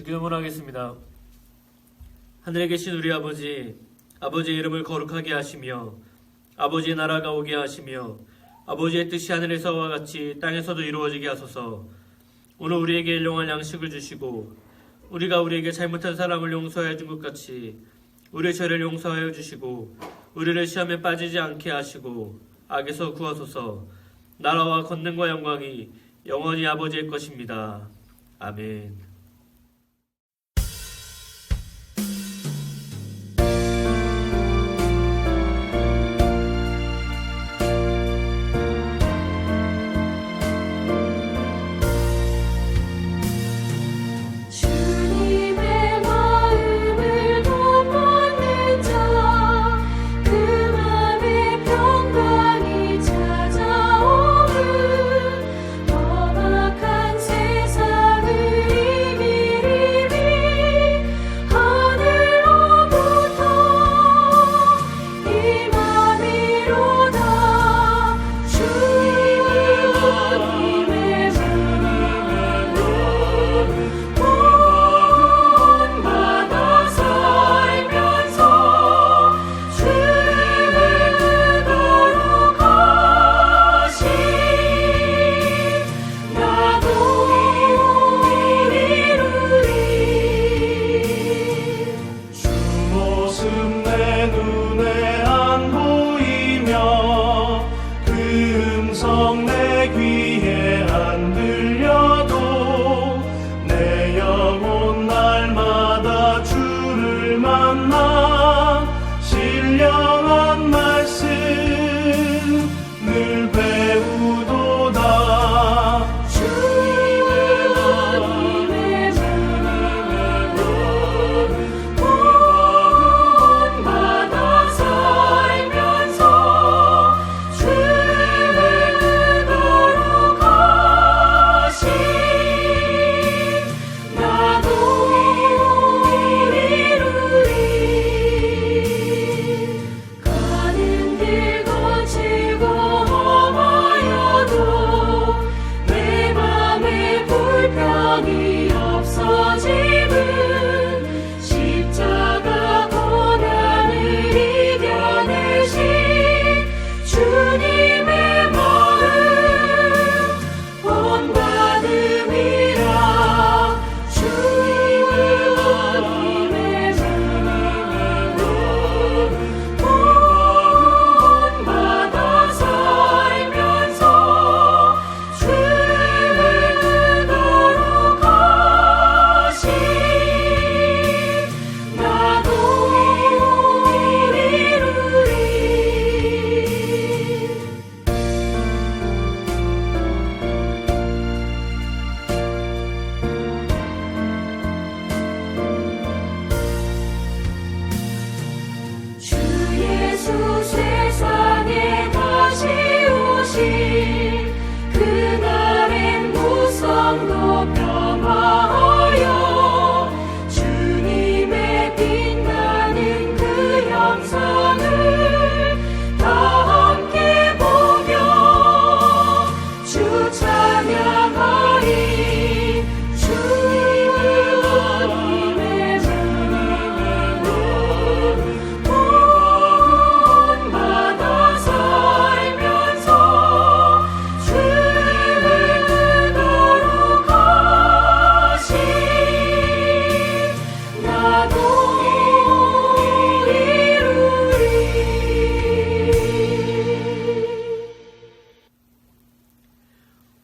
기도문 하겠습니다. 하늘에 계신 우리 아버지, 아버지의 이름을 거룩하게 하시며 아버지의 나라가 오게 하시며 아버지의 뜻이 하늘에서와 같이 땅에서도 이루어지게 하소서. 오늘 우리에게 일용할 양식을 주시고 우리가 우리에게 잘못한 사람을 용서하여 준 것 같이 우리의 죄를 용서하여 주시고 우리를 시험에 빠지지 않게 하시고 악에서 구하소서. 나라와 권능과 영광이 영원히 아버지의 것입니다. 아멘.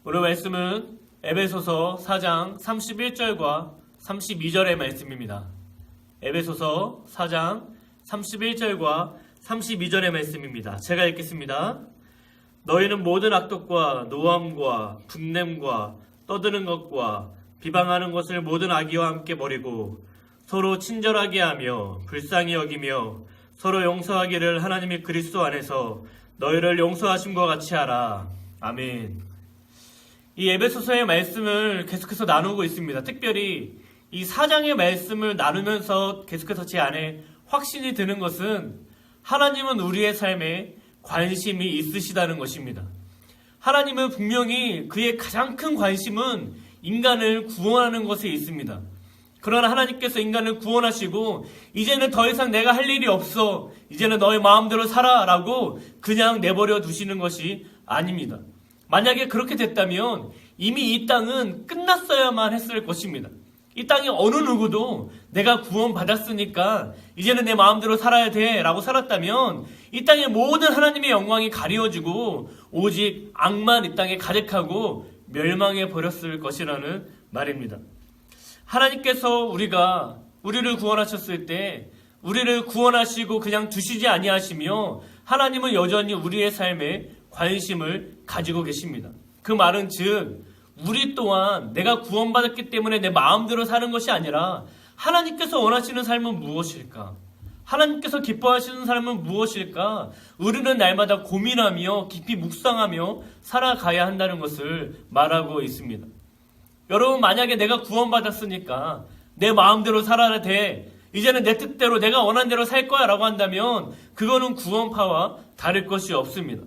오늘 말씀은 에베소서 4장 31절과 32절의 말씀입니다. 에베소서 4장 31절과 32절의 말씀입니다. 제가 읽겠습니다. 너희는 모든 악독과 노함과 분냄과 떠드는 것과 비방하는 것을 모든 악의와 함께 버리고 서로 친절하게 하며 불쌍히 여기며 서로 용서하기를 하나님이 그리스도 안에서 너희를 용서하심과 같이 하라. 아멘. 이 에베소서의 말씀을 계속해서 나누고 있습니다. 특별히 이 4장의 말씀을 나누면서 계속해서 제 안에 확신이 드는 것은 하나님은 우리의 삶에 관심이 있으시다는 것입니다. 하나님은 분명히 그의 가장 큰 관심은 인간을 구원하는 것에 있습니다. 그러나 하나님께서 인간을 구원하시고 이제는 더 이상 내가 할 일이 없어, 이제는 너의 마음대로 살아 라고 그냥 내버려 두시는 것이 아닙니다. 만약에 그렇게 됐다면 이미 이 땅은 끝났어야만 했을 것입니다. 이 땅에 어느 누구도 내가 구원받았으니까 이제는 내 마음대로 살아야 돼 라고 살았다면 이 땅의 모든 하나님의 영광이 가리워지고 오직 악만 이 땅에 가득하고 멸망해 버렸을 것이라는 말입니다. 하나님께서 우리를 구원하셨을 때 우리를 구원하시고 그냥 두시지 아니하시며 하나님은 여전히 우리의 삶에 관심을 가지고 계십니다. 그 말은 즉 우리 또한 내가 구원받았기 때문에 내 마음대로 사는 것이 아니라 하나님께서 원하시는 삶은 무엇일까? 하나님께서 기뻐하시는 삶은 무엇일까? 우리는 날마다 고민하며 깊이 묵상하며 살아가야 한다는 것을 말하고 있습니다. 여러분, 만약에 내가 구원받았으니까 내 마음대로 살아야 돼, 이제는 내 뜻대로 내가 원하는 대로 살 거야 라고 한다면 그거는 구원파와 다를 것이 없습니다.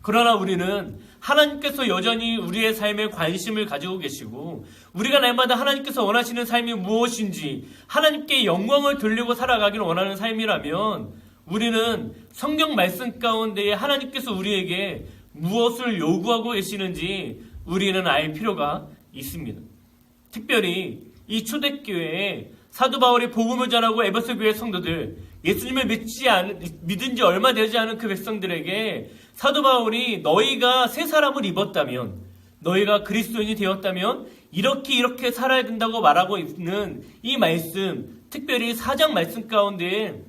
그러나 우리는 하나님께서 여전히 우리의 삶에 관심을 가지고 계시고 우리가 날마다 하나님께서 원하시는 삶이 무엇인지 하나님께 영광을 돌리고 살아가기를 원하는 삶이라면 우리는 성경 말씀 가운데에 하나님께서 우리에게 무엇을 요구하고 계시는지 우리는 알 필요가 있습니다. 특별히 이 초대교회에 사도 바울이 복음을 전하고 에베소 교회 성도들, 예수님을 믿은 지 얼마 되지 않은 그 백성들에게 사도 바울이 너희가 새 사람을 입었다면, 너희가 그리스도인이 되었다면 이렇게 살아야 된다고 말하고 있는 이 말씀, 특별히 4장 말씀 가운데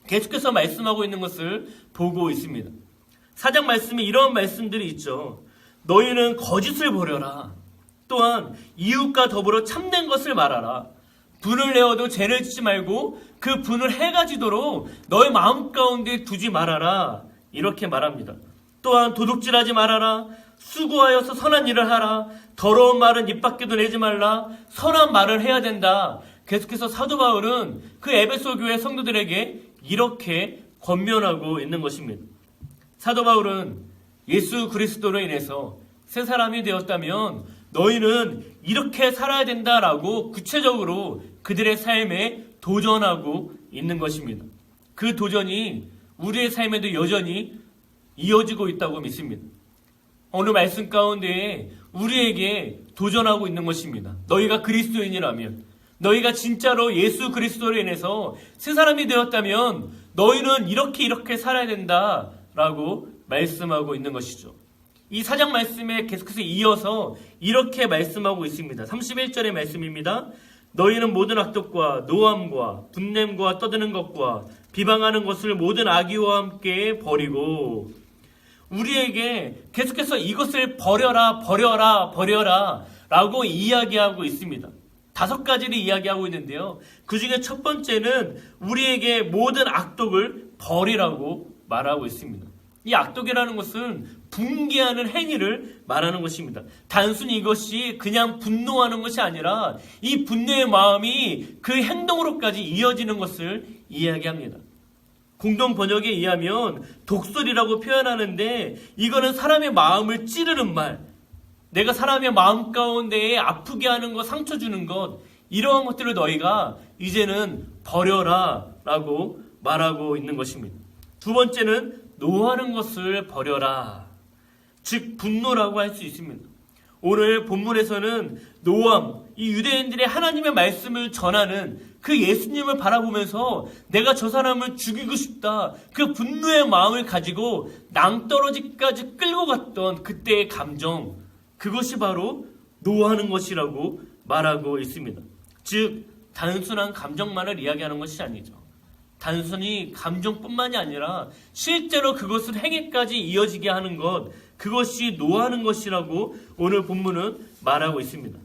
계속해서 말씀하고 있는 것을 보고 있습니다. 4장 말씀에 이런 말씀들이 있죠. 너희는 거짓을 버려라. 또한 이웃과 더불어 참된 것을 말하라. 분을 내어도 죄를 짓지 말고 그 분을 해가 지도록 너의 마음 가운데 두지 말아라. 이렇게 말합니다. 또한 도둑질하지 말아라. 수고하여서 선한 일을 하라. 더러운 말은 입 밖에도 내지 말라. 선한 말을 해야 된다. 계속해서 사도 바울은 그 에베소 교회 성도들에게 이렇게 권면하고 있는 것입니다. 사도 바울은 예수 그리스도로 인해서 새 사람이 되었다면 너희는 이렇게 살아야 된다라고 구체적으로 그들의 삶에 도전하고 있는 것입니다. 그 도전이 우리의 삶에도 여전히 이어지고 있다고 믿습니다. 어느 말씀 가운데 우리에게 도전하고 있는 것입니다. 너희가 그리스도인이라면, 너희가 진짜로 예수 그리스도로 인해서 새 사람이 되었다면 너희는 이렇게 살아야 된다라고 말씀하고 있는 것이죠. 이 4장 말씀에 계속해서 이어서 이렇게 말씀하고 있습니다. 31절의 말씀입니다. 너희는 모든 악독과 노함과 분냄과 떠드는 것과 비방하는 것을 모든 악의와 함께 버리고, 우리에게 계속해서 이것을 버려라 라고 이야기하고 있습니다. 5가지를 이야기하고 있는데요. 그 중에 첫 번째는 우리에게 모든 악독을 버리라고 말하고 있습니다. 이 악독이라는 것은 분개하는 행위를 말하는 것입니다. 단순히 이것이 그냥 분노하는 것이 아니라 이 분노의 마음이 그 행동으로까지 이어지는 것을 이야기합니다. 공동 번역에 의하면 독설이라고 표현하는데 이거는 사람의 마음을 찌르는 말, 내가 사람의 마음 가운데에 아프게 하는 것, 상처 주는 것, 이러한 것들을 너희가 이제는 버려라 라고 말하고 있는 것입니다. 두 번째는 노하는 것을 버려라. 즉 분노라고 할 수 있습니다. 오늘 본문에서는 노함, 이 유대인들의 하나님의 말씀을 전하는 그 예수님을 바라보면서 내가 저 사람을 죽이고 싶다, 그 분노의 마음을 가지고 낭떠러지까지 끌고 갔던 그때의 감정, 그것이 바로 노하는 것이라고 말하고 있습니다. 즉 단순한 감정만을 이야기하는 것이 아니죠. 단순히 감정뿐만이 아니라 실제로 그것을 행위까지 이어지게 하는 것, 그것이 노하는 것이라고 오늘 본문은 말하고 있습니다.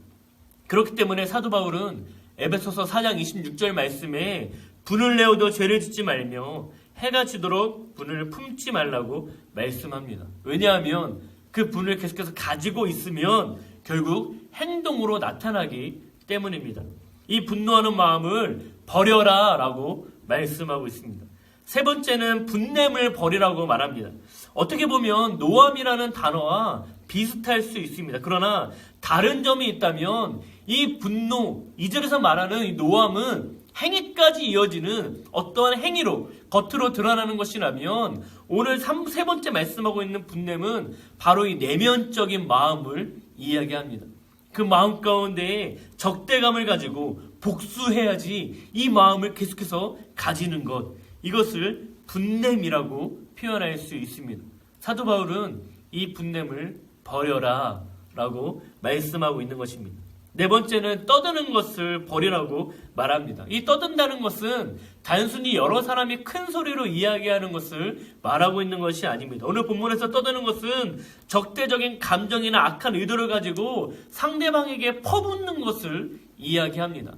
그렇기 때문에 사도 바울은 에베소서 4장 26절 말씀에 분을 내어도 죄를 짓지 말며 해가 지도록 분을 품지 말라고 말씀합니다. 왜냐하면 그 분을 계속해서 가지고 있으면 결국 행동으로 나타나기 때문입니다. 이 분노하는 마음을 버려라 라고 말씀하고 있습니다. 세 번째는 분냄을 버리라고 말합니다. 어떻게 보면 노함이라는 단어와 비슷할 수 있습니다. 그러나 다른 점이 있다면 이 분노, 2절에서 말하는 이 노함은 행위까지 이어지는 어떠한 행위로 겉으로 드러나는 것이라면, 오늘 세 번째 말씀하고 있는 분냄은 바로 이 내면적인 마음을 이야기합니다. 그 마음 가운데에 적대감을 가지고 복수해야지 이 마음을 계속해서 가지는 것, 이것을 분냄이라고 표현할 수 있습니다. 사도 바울은 이 분냄을 버려라 라고 말씀하고 있는 것입니다. 네 번째는 떠드는 것을 버리라고 말합니다. 이 떠든다는 것은 단순히 여러 사람이 큰 소리로 이야기하는 것을 말하고 있는 것이 아닙니다. 오늘 본문에서 떠드는 것은 적대적인 감정이나 악한 의도를 가지고 상대방에게 퍼붓는 것을 이야기합니다.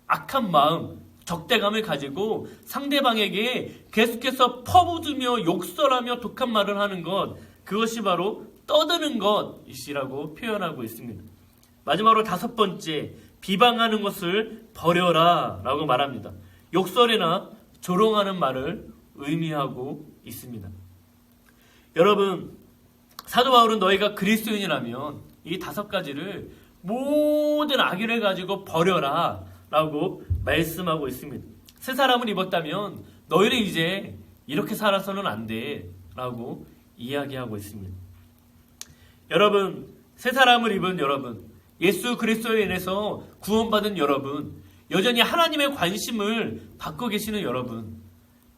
악한 마음, 적대감을 가지고 상대방에게 계속해서 퍼붓으며 욕설하며 독한 말을 하는 것, 그것이 바로 떠드는 것이라고 표현하고 있습니다. 마지막으로 다섯 번째, 비방하는 것을 버려라 라고 말합니다. 욕설이나 조롱하는 말을 의미하고 있습니다. 여러분, 사도 바울은 너희가 그리스도인이라면 이 다섯 가지를 모든 악의를 가지고 버려라 라고 말씀하고 있습니다. 새 사람을 입었다면 너희는 이제 이렇게 살아서는 안 돼 라고 이야기하고 있습니다. 여러분, 새 사람을 입은 여러분, 예수 그리스도에 인해서 구원받은 여러분, 여전히 하나님의 관심을 받고 계시는 여러분,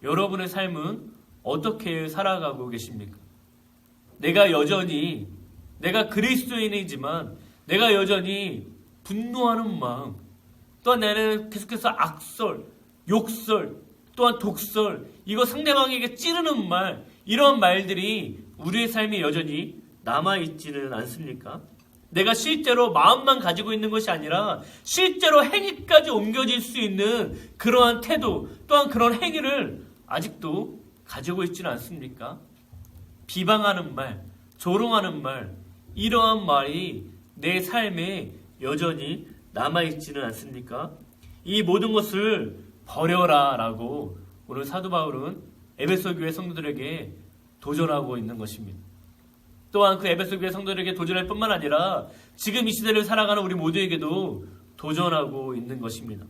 여러분의 삶은 어떻게 살아가고 계십니까? 내가 그리스도인이지만 내가 여전히 분노하는 마음, 또한 나는 계속해서 악설, 욕설, 또한 독설, 이거 상대방에게 찌르는 말, 이런 말들이 우리의 삶에 여전히 남아있지는 않습니까? 내가 실제로 마음만 가지고 있는 것이 아니라 실제로 행위까지 옮겨질 수 있는 그러한 태도, 또한 그런 행위를 아직도 가지고 있지는 않습니까? 비방하는 말, 조롱하는 말, 이러한 말이 내 삶에 여전히 남아있지는 않습니까? 이 모든 것을 버려라 라고 오늘 사도 바울은 에베소 교회 성도들에게 도전하고 있는 것입니다. 또한 그 에베소 교회 성도들에게 도전할 뿐만 아니라 지금 이 시대를 살아가는 우리 모두에게도 도전하고 있는 것입니다.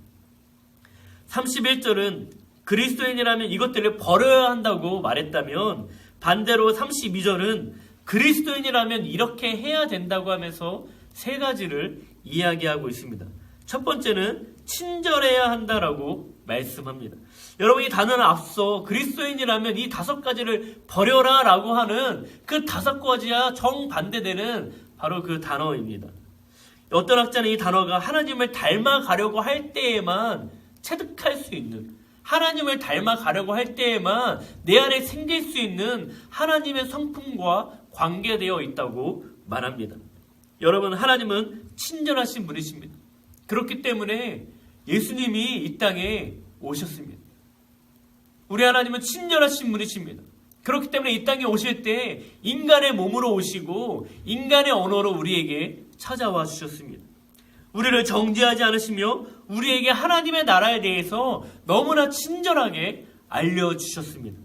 31절은 그리스도인이라면 이것들을 버려야 한다고 말했다면, 반대로 32절은 그리스도인이라면 이렇게 해야 된다고 하면서 세 가지를 이야기하고 있습니다. 첫 번째는 친절해야 한다라고 말씀합니다. 여러분, 이 단어는 앞서 그리스도인이라면 이 다섯 가지를 버려라 라고 하는 그 다섯 가지와 정반대되는 바로 그 단어입니다. 어떤 학자는 이 단어가 하나님을 닮아가려고 할 때에만 체득할 수 있는, 하나님을 닮아가려고 할 때에만 내 안에 생길 수 있는 하나님의 성품과 관계되어 있다고 말합니다. 여러분, 하나님은 친절하신 분이십니다. 그렇기 때문에 예수님이 이 땅에 오셨습니다. 우리 하나님은 친절하신 분이십니다. 그렇기 때문에 이 땅에 오실 때 인간의 몸으로 오시고 인간의 언어로 우리에게 찾아와 주셨습니다. 우리를 정죄하지 않으시며 우리에게 하나님의 나라에 대해서 너무나 친절하게 알려주셨습니다.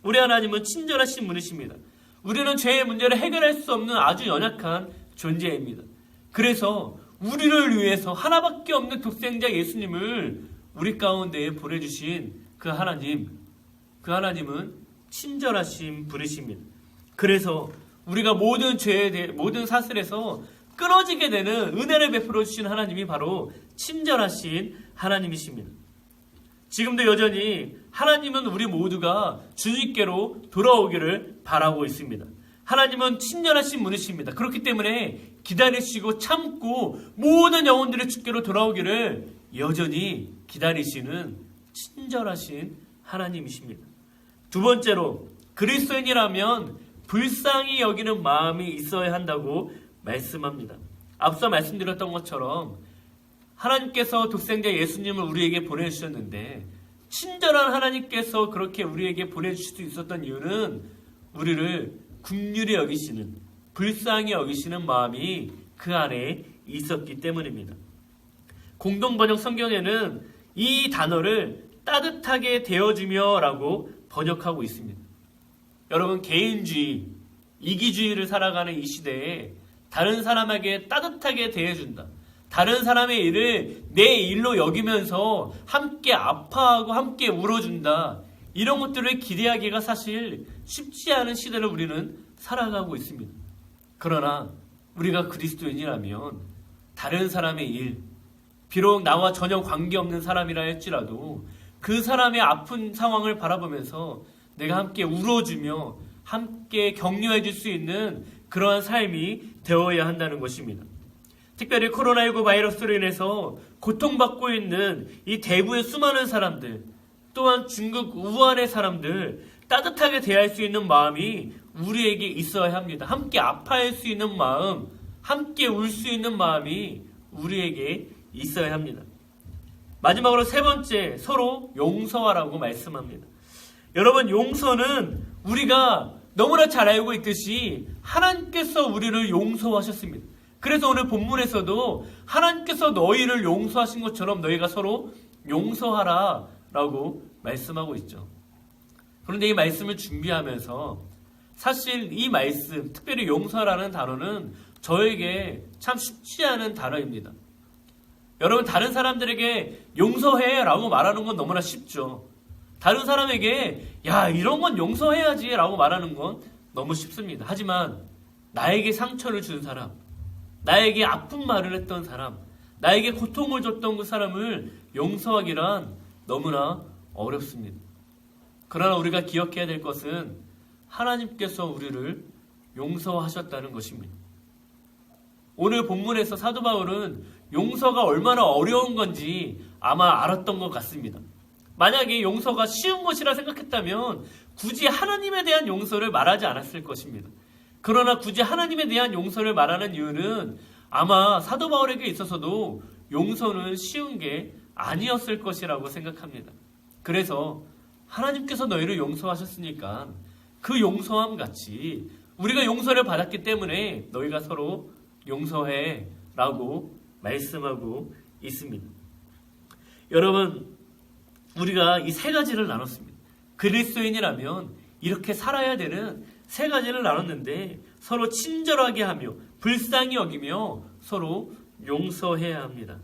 우리 하나님은 친절하신 분이십니다. 우리는 죄의 문제를 해결할 수 없는 아주 연약한 존재입니다. 그래서 우리를 위해서 하나밖에 없는 독생자 예수님을 우리 가운데에 보내주신 그 하나님은 친절하신 분이십니다. 그래서 우리가 모든 죄에 대해, 모든 사슬에서 끊어지게 되는 은혜를 베풀어 주신 하나님이 바로 친절하신 하나님이십니다. 지금도 여전히 하나님은 우리 모두가 주님께로 돌아오기를 바라고 있습니다. 하나님은 친절하신 분이십니다. 그렇기 때문에 기다리시고 참고 모든 영혼들이 주께로 돌아오기를 여전히 기다리시는 친절하신 하나님이십니다. 두 번째로, 그리스도인이라면 불쌍히 여기는 마음이 있어야 한다고 말씀합니다. 앞서 말씀드렸던 것처럼 하나님께서 독생자 예수님을 우리에게 보내주셨는데, 친절한 하나님께서 그렇게 우리에게 보내주실 수 있었던 이유는 우리를 긍휼히 여기시는, 불쌍히 여기시는 마음이 그 안에 있었기 때문입니다. 공동번역 성경에는 이 단어를 따뜻하게 대해주며 라고 번역하고 있습니다. 여러분, 개인주의, 이기주의를 살아가는 이 시대에 다른 사람에게 따뜻하게 대해준다, 다른 사람의 일을 내 일로 여기면서 함께 아파하고 함께 울어준다. 이런 것들을 기대하기가 사실 쉽지 않은 시대를 우리는 살아가고 있습니다. 그러나 우리가 그리스도인이라면 다른 사람의 일, 비록 나와 전혀 관계없는 사람이라 할지라도 그 사람의 아픈 상황을 바라보면서 내가 함께 울어주며 함께 격려해 줄 수 있는 그러한 삶이 되어야 한다는 것입니다. 특별히 코로나19 바이러스로 인해서 고통받고 있는 이 대구의 수많은 사람들, 또한 중국 우한의 사람들, 따뜻하게 대할 수 있는 마음이 우리에게 있어야 합니다. 함께 아파할 수 있는 마음, 함께 울 수 있는 마음이 우리에게 있어야 합니다. 마지막으로 세 번째, 서로 용서하라고 말씀합니다. 여러분, 용서는 우리가 너무나 잘 알고 있듯이 하나님께서 우리를 용서하셨습니다. 그래서 오늘 본문에서도 하나님께서 너희를 용서하신 것처럼 너희가 서로 용서하라 라고 말씀하고 있죠. 그런데 이 말씀을 준비하면서 사실 이 말씀, 특별히 용서라는 단어는 저에게 참 쉽지 않은 단어입니다. 여러분, 다른 사람들에게 용서해 라고 말하는 건 너무나 쉽죠. 다른 사람에게 야, 이런 건 용서해야지 라고 말하는 건 너무 쉽습니다. 하지만 나에게 상처를 준 사람, 나에게 아픈 말을 했던 사람, 나에게 고통을 줬던 그 사람을 용서하기란 너무나 어렵습니다. 그러나 우리가 기억해야 될 것은 하나님께서 우리를 용서하셨다는 것입니다. 오늘 본문에서 사도 바울은 용서가 얼마나 어려운 건지 아마 알았던 것 같습니다. 만약에 용서가 쉬운 것이라 생각했다면 굳이 하나님에 대한 용서를 말하지 않았을 것입니다. 그러나 굳이 하나님에 대한 용서를 말하는 이유는 아마 사도 바울에게 있어서도 용서는 쉬운 게 아니었을 것이라고 생각합니다. 그래서 하나님께서 너희를 용서하셨으니까 그 용서함 같이 우리가 용서를 받았기 때문에 너희가 서로 용서해 라고 말씀하고 있습니다. 여러분, 우리가 이 세 가지를 나눴습니다. 그리스도인이라면 이렇게 살아야 되는 세 가지를 나눴는데 서로 친절하게 하며 불쌍히 여기며 서로 용서해야 합니다.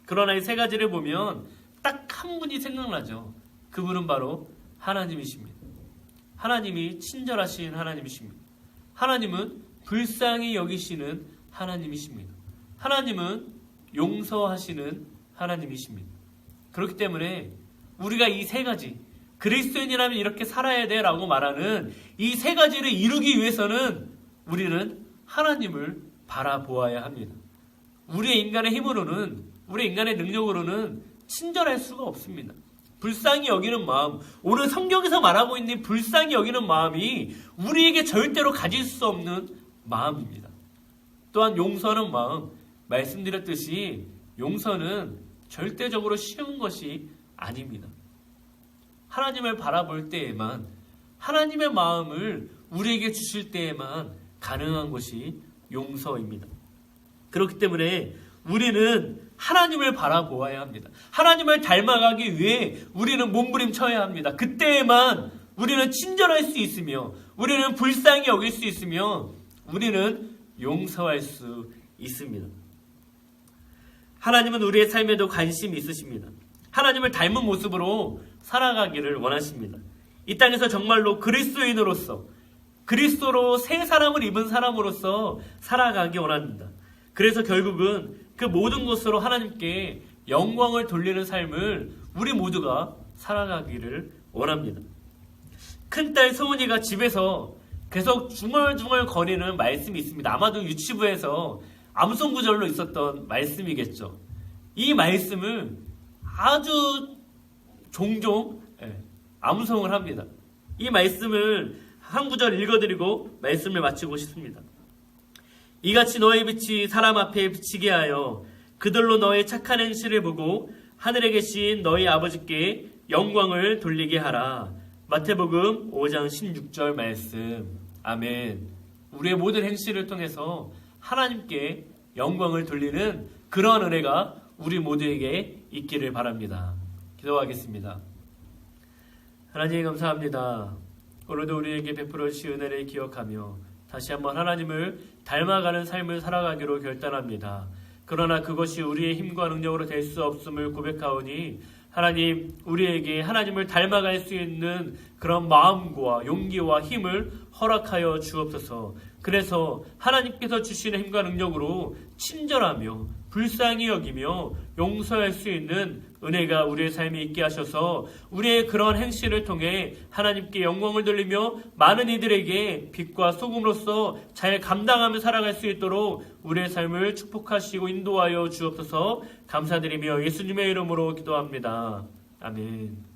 그러나 이 세 가지를 보면 딱 한 분이 생각나죠. 그분은 바로 하나님이십니다. 하나님이 친절하신 하나님이십니다. 하나님은 불쌍히 여기시는 하나님이십니다. 하나님은 용서하시는 하나님이십니다. 그렇기 때문에 우리가 이 세 가지, 그리스도인이라면 이렇게 살아야 돼 라고 말하는 이 세 가지를 이루기 위해서는 우리는 하나님을 바라보아야 합니다. 우리의 인간의 힘으로는, 우리의 인간의 능력으로는 친절할 수가 없습니다. 불쌍히 여기는 마음, 오늘 성경에서 말하고 있는 불쌍히 여기는 마음이 우리에게 절대로 가질 수 없는 마음입니다. 또한 용서하는 마음, 말씀드렸듯이 용서는 절대적으로 쉬운 것이 아닙니다. 하나님을 바라볼 때에만, 하나님의 마음을 우리에게 주실 때에만 가능한 것이 용서입니다. 그렇기 때문에 우리는 하나님을 바라보아야 합니다. 하나님을 닮아가기 위해 우리는 몸부림쳐야 합니다. 그때에만 우리는 친절할 수 있으며, 우리는 불쌍히 여길 수 있으며, 우리는 용서할 수 있습니다. 하나님은 우리의 삶에도 관심이 있으십니다. 하나님을 닮은 모습으로 살아가기를 원하십니다. 이 땅에서 정말로 그리스도인으로서, 그리스도로 새 사람을 입은 사람으로서 살아가기 원합니다. 그래서 결국은 그 모든 것으로 하나님께 영광을 돌리는 삶을 우리 모두가 살아가기를 원합니다. 큰딸 서은이가 집에서 계속 중얼중얼 거리는 말씀이 있습니다. 아마도 유치부에서 암송구절로 있었던 말씀이겠죠. 이 말씀을 아주 종종 암송을 합니다. 이 말씀을 한 구절 읽어드리고 말씀을 마치고 싶습니다. 이같이 너의 빛이 사람 앞에 비치게 하여 그들로 너의 착한 행실을 보고 하늘에 계신 너희 아버지께 영광을 돌리게 하라. 마태복음 5장 16절 말씀. 아멘. 우리의 모든 행실을 통해서 하나님께 영광을 돌리는 그러한 은혜가 우리 모두에게 있기를 바랍니다. 기도하겠습니다. 하나님 감사합니다. 오늘도 우리에게 베풀어 주신 은혜를 기억하며 다시 한번 하나님을 닮아가는 삶을 살아가기로 결단합니다. 그러나 그것이 우리의 힘과 능력으로 될 수 없음을 고백하오니 하나님, 우리에게 하나님을 닮아갈 수 있는 그런 마음과 용기와 힘을 허락하여 주옵소서. 그래서 하나님께서 주시는 힘과 능력으로 친절하며 불쌍히 여기며 용서할 수 있는 은혜가 우리의 삶에 있게 하셔서 우리의 그런 행실을 통해 하나님께 영광을 돌리며 많은 이들에게 빛과 소금으로서 잘 감당하며 살아갈 수 있도록 우리의 삶을 축복하시고 인도하여 주옵소서. 감사드리며 예수님의 이름으로 기도합니다. 아멘.